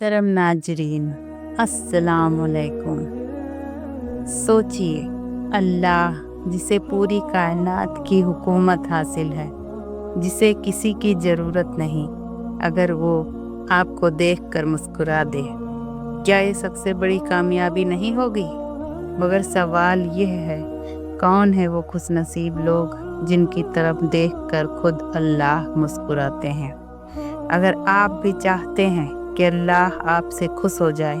मोहतरम नाजरीन, अस्सलाम वालेकुम। सोचिए, अल्लाह जिसे पूरी कायनात की हुकूमत हासिल है, जिसे किसी की ज़रूरत नहीं, अगर वो आपको देखकर मुस्कुरा दे, क्या ये सबसे बड़ी कामयाबी नहीं होगी? मगर सवाल यह है, कौन है वो खुशनसीब लोग जिनकी तरफ देखकर खुद अल्लाह मुस्कुराते हैं? अगर आप भी चाहते हैं कि अल्लाह आपसे खुश हो जाए,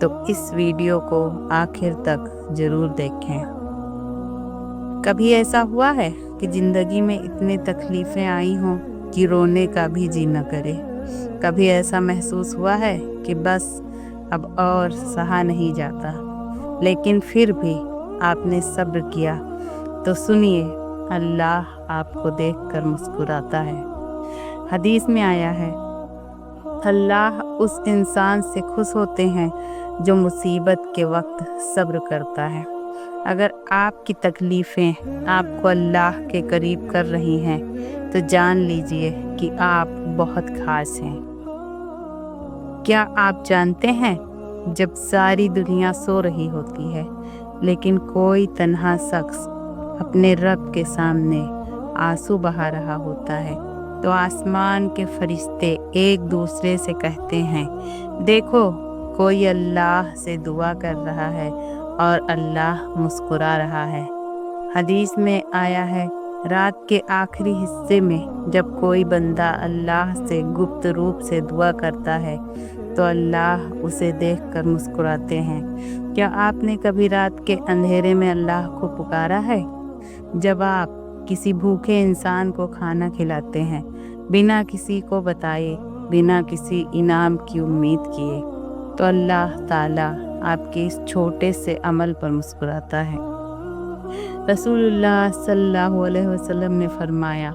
तो इस वीडियो को आखिर तक ज़रूर देखें। कभी ऐसा हुआ है कि ज़िंदगी में इतनी तकलीफ़ें आई हों कि रोने का भी जी न करे? कभी ऐसा महसूस हुआ है कि बस अब और सहा नहीं जाता, लेकिन फिर भी आपने सब्र किया? तो सुनिए, अल्लाह आपको देखकर मुस्कुराता है। हदीस में आया है, अल्लाह उस इंसान से खुश होते हैं जो मुसीबत के वक्त सब्र करता है। अगर आपकी तकलीफ़ें आपको अल्लाह के करीब कर रही हैं, तो जान लीजिए कि आप बहुत खास हैं। क्या आप जानते हैं, जब सारी दुनिया सो रही होती है, लेकिन कोई तन्हा शख्स अपने रब के सामने आंसू बहा रहा होता है, तो आसमान के फरिश्ते एक दूसरे से कहते हैं, देखो, कोई अल्लाह से दुआ कर रहा है और अल्लाह मुस्कुरा रहा है। हदीस में आया है, रात के आखिरी हिस्से में जब कोई बंदा अल्लाह से गुप्त रूप से दुआ करता है, तो अल्लाह उसे देखकर मुस्कुराते हैं। क्या आपने कभी रात के अंधेरे में अल्लाह को पुकारा है? जब आप किसी भूखे इंसान को खाना खिलाते हैं, बिना किसी को बताए, बिना किसी इनाम की उम्मीद किए, तो अल्लाह ताला आपके इस छोटे से अमल पर मुस्कुराता है। रसूलुल्लाह सल्लल्लाहु अलैहि वसल्लम ने फरमाया,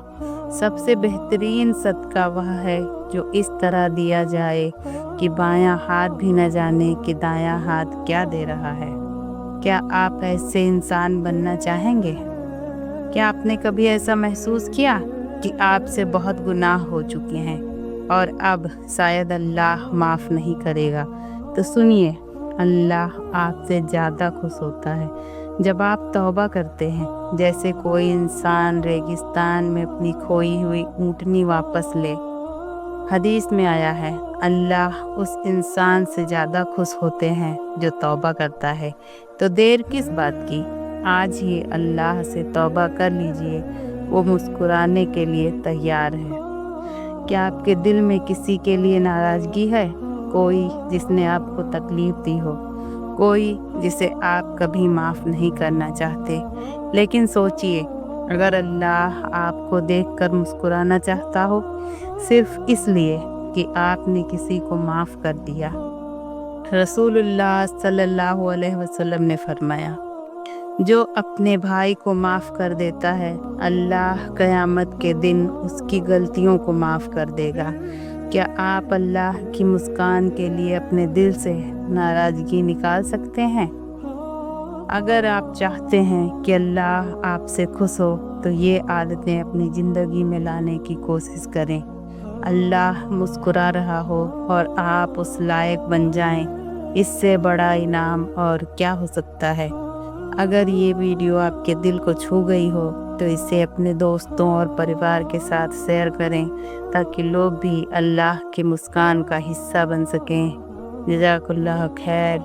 सबसे बेहतरीन सदका वह है जो इस तरह दिया जाए कि बायां हाथ भी न जाने कि दायां हाथ क्या दे रहा है। क्या आप ऐसे इंसान बनना चाहेंगे? क्या आपने कभी ऐसा महसूस किया कि आपसे बहुत गुनाह हो चुके हैं और अब शायद अल्लाह माफ़ नहीं करेगा? तो सुनिए, अल्लाह आपसे ज़्यादा खुश होता है जब आप तौबा करते हैं, जैसे कोई इंसान रेगिस्तान में अपनी खोई हुई ऊँटनी वापस ले। हदीस में आया है, अल्लाह उस इंसान से ज़्यादा खुश होते हैं जो तौबा करता है। तो देर किस बात की, आज ही अल्लाह से तौबा कर लीजिए, वो मुस्कुराने के लिए तैयार है। क्या आपके दिल में किसी के लिए नाराज़गी है? कोई जिसने आपको तकलीफ़ दी हो, कोई जिसे आप कभी माफ़ नहीं करना चाहते? लेकिन सोचिए, अगर अल्लाह आपको देखकर मुस्कुराना चाहता हो, सिर्फ इसलिए कि आपने किसी को माफ़ कर दिया। रसूलुल्लाह सल्लल्लाहु अलैहि वसल्लम ने फरमाया, जो अपने भाई को माफ़ कर देता है, अल्लाह क़यामत के दिन उसकी गलतियों को माफ़ कर देगा। क्या आप अल्लाह की मुस्कान के लिए अपने दिल से नाराज़गी निकाल सकते हैं? अगर आप चाहते हैं कि अल्लाह आपसे खुश हो, तो ये आदतें अपनी ज़िंदगी में लाने की कोशिश करें। अल्लाह मुस्कुरा रहा हो और आप उस लायक बन जाएं, इससे बड़ा इनाम और क्या हो सकता है? अगर ये वीडियो आपके दिल को छू गई हो, तो इसे अपने दोस्तों और परिवार के साथ शेयर करें, ताकि लोग भी अल्लाह की मुस्कान का हिस्सा बन सकें। जज़ाकुल्लाह खैर।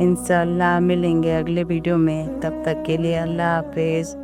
इंशाअल्लाह मिलेंगे अगले वीडियो में, तब तक के लिए अल्लाह हाफ़िज़।